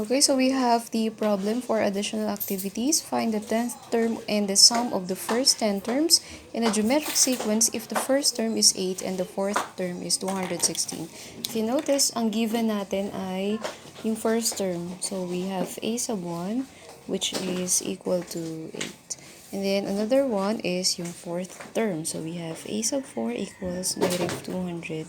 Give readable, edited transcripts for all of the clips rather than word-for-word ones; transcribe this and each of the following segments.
Okay, so we have the problem for additional activities. Find the 10th term and the sum of the first 10 terms in a geometric sequence if the first term is 8 and the fourth term is 216. If you notice, ang given natin ay yung first term. So we have a sub 1, which is equal to 8. And then another one is yung fourth term. So we have a sub 4 equals negative 216.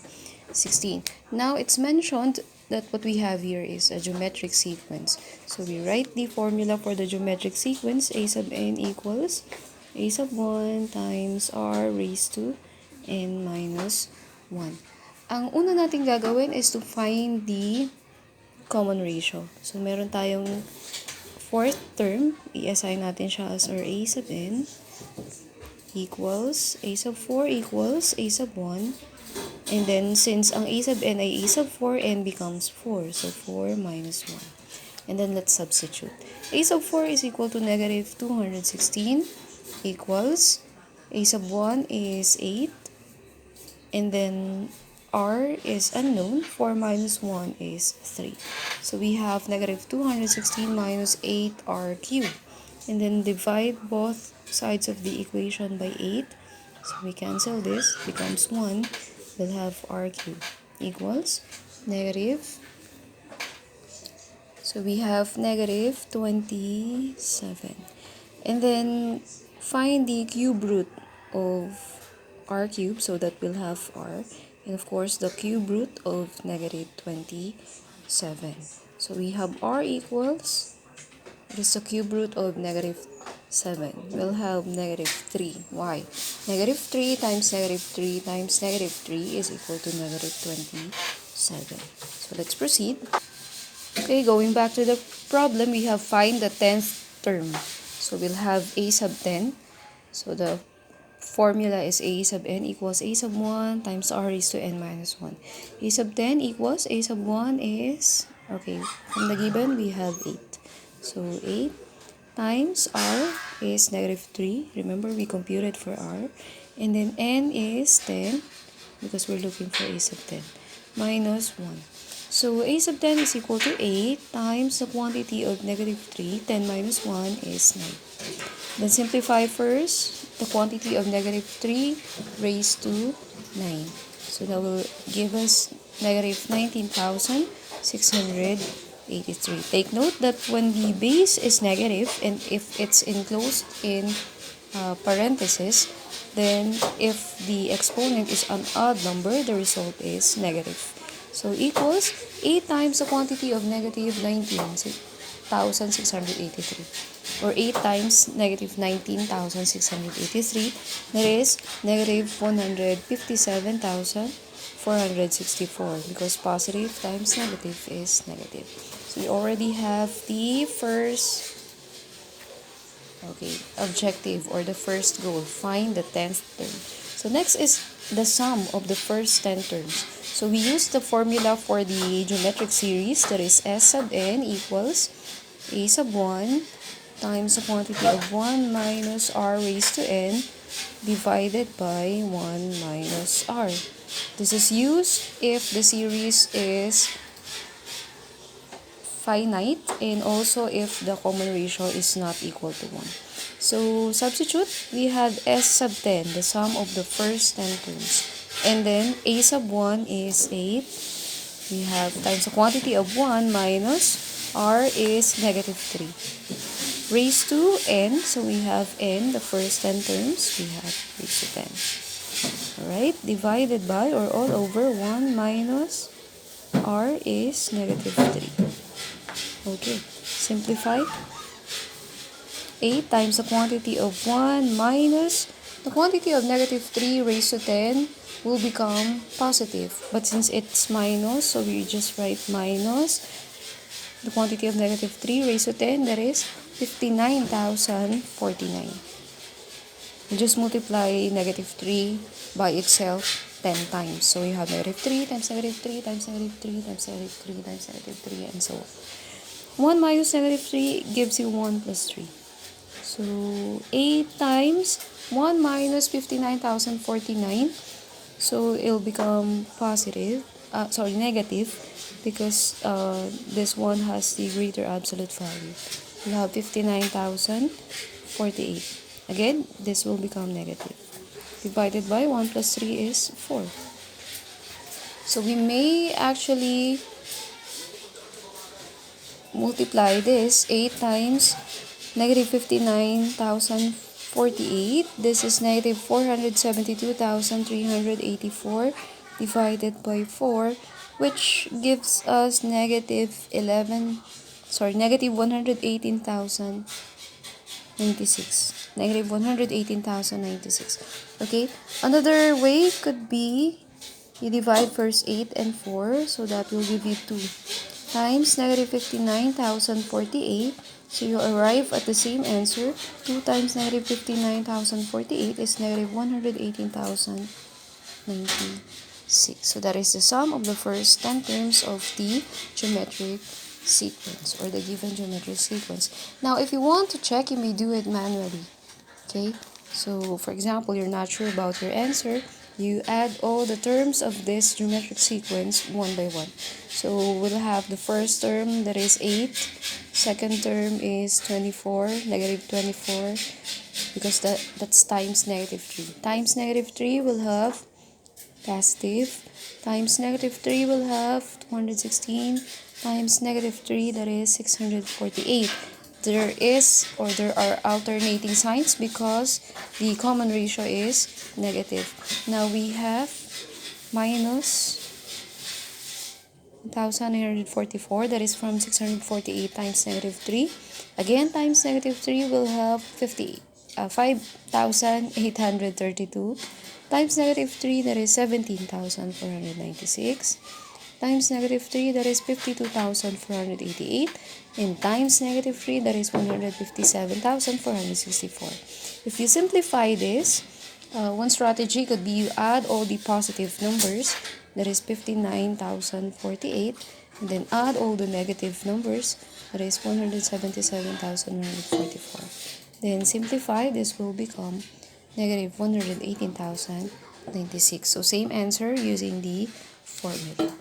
Now, it's mentioned that what we have here is a geometric sequence. So we write the formula for the geometric sequence. A sub n equals a sub 1 times r raised to n minus 1. Ang una natin gagawin is to find the common ratio. So meron tayong fourth term. I-assign natin siya as our a sub n equals a sub 4 equals a sub 1. And then, since ang a sub n ay a sub 4, n becomes 4. So, 4 minus 1. And then, let's substitute. A sub 4 is equal to negative 216 equals a sub 1 is 8. And then, r is unknown. 4 minus 1 is 3. So, we have negative 216 minus 8r cubed. And then, divide both sides of the equation by 8. So, we cancel this. Becomes 1. We'll have r cubed equals negative. So we have negative 27. And then find the cube root of r cubed so that we'll have r. And of course, the cube root of negative 27. So we have r equals, just the cube root of negative 7. We'll have negative 3. Why? Negative 3 times negative 3 times negative 3 is equal to negative 27. So let's proceed. Okay, going back to the problem, we have find the 10th term. So we'll have a sub 10. So the formula is a sub n equals a sub 1 times r raised to n minus 1. A sub 10 equals a sub 1 is, okay, from the given we have 8. So 8 times r is negative 3. Remember, we computed for r. And then n is 10 because we're looking for a sub 10 minus 1. So a sub 10 is equal to 8 times the quantity of negative 3. 10 minus 1 is 9. Then simplify first the quantity of negative 3 raised to 9. So that will give us negative 19,683. Take note that when the base is negative and if it's enclosed in parentheses, then if the exponent is an odd number, the result is negative. So equals 8 times the quantity of negative 19,683, or 8 times negative 19,683, that is negative 157,464, because positive times negative is negative. So we already have the first objective or the first goal. Find the 10th term. So next is the sum of the first 10 terms. So we use the formula for the geometric series, that is S sub n equals a sub 1 times the quantity of 1 minus r raised to n divided by 1 minus r. This is used if the series is finite and also if the common ratio is not equal to 1. So substitute, we have S sub 10, the sum of the first 10 terms. And then a sub 1 is 8. We have times the quantity of 1 minus r is negative 3. Raised to n, so we have n, the first 10 terms, we have raised to 10. Alright, divided by or all over 1 minus r is negative 3. Okay, simplify. 8 times the quantity of 1 minus the quantity of negative 3 raised to 10 will become positive. But since it's minus, so we just write minus the quantity of negative 3 raised to 10, that is 59,049. You just multiply negative 3 by itself 10 times. So you have negative 3 times negative 3 times negative 3 times negative 3 times negative 3 and so on. 1 minus negative 3 gives you 1 plus 3. So 8 times 1 minus 59,049. So it'll become positive negative, because this one has the greater absolute value. We'll have 59,048. Again, this will become negative. Divided by 1 plus 3 is 4. So we may actually multiply this 8 times negative 59,048. This is negative 472,384 divided by 4, which gives us negative 118,096. Negative 118,096. Okay, another way could be you divide first 8 and 4, so that will give you 2 times negative 59,048. So you arrive at the same answer. 2 times negative 59,048 is negative 118,096. So that is the sum of the first 10 terms of the geometric sequence, or the given geometric sequence. Now, if you want to check, you may do it manually. Okay, so for example, you're not sure about your answer, you add all the terms of this geometric sequence one by one. So we'll have the first term, that is 8. Second term is 24, negative 24, because that's times negative 3. Times negative 3 will have positive. Times negative 3 will have 216. Times negative 3, that is 648. There are alternating signs because the common ratio is negative. Now we have minus 1,944, that is from 648 times negative 3. Again, times negative 3 will have 5,832. Times negative 3, that is 17,496. Times negative 3, that is 52,488. And times negative 3, that is 157,464. If you simplify this, one strategy could be you add all the positive numbers, that is 59,048, and then add all the negative numbers, that is 177,144. Then simplify, this will become negative 118,096. So same answer using the formula.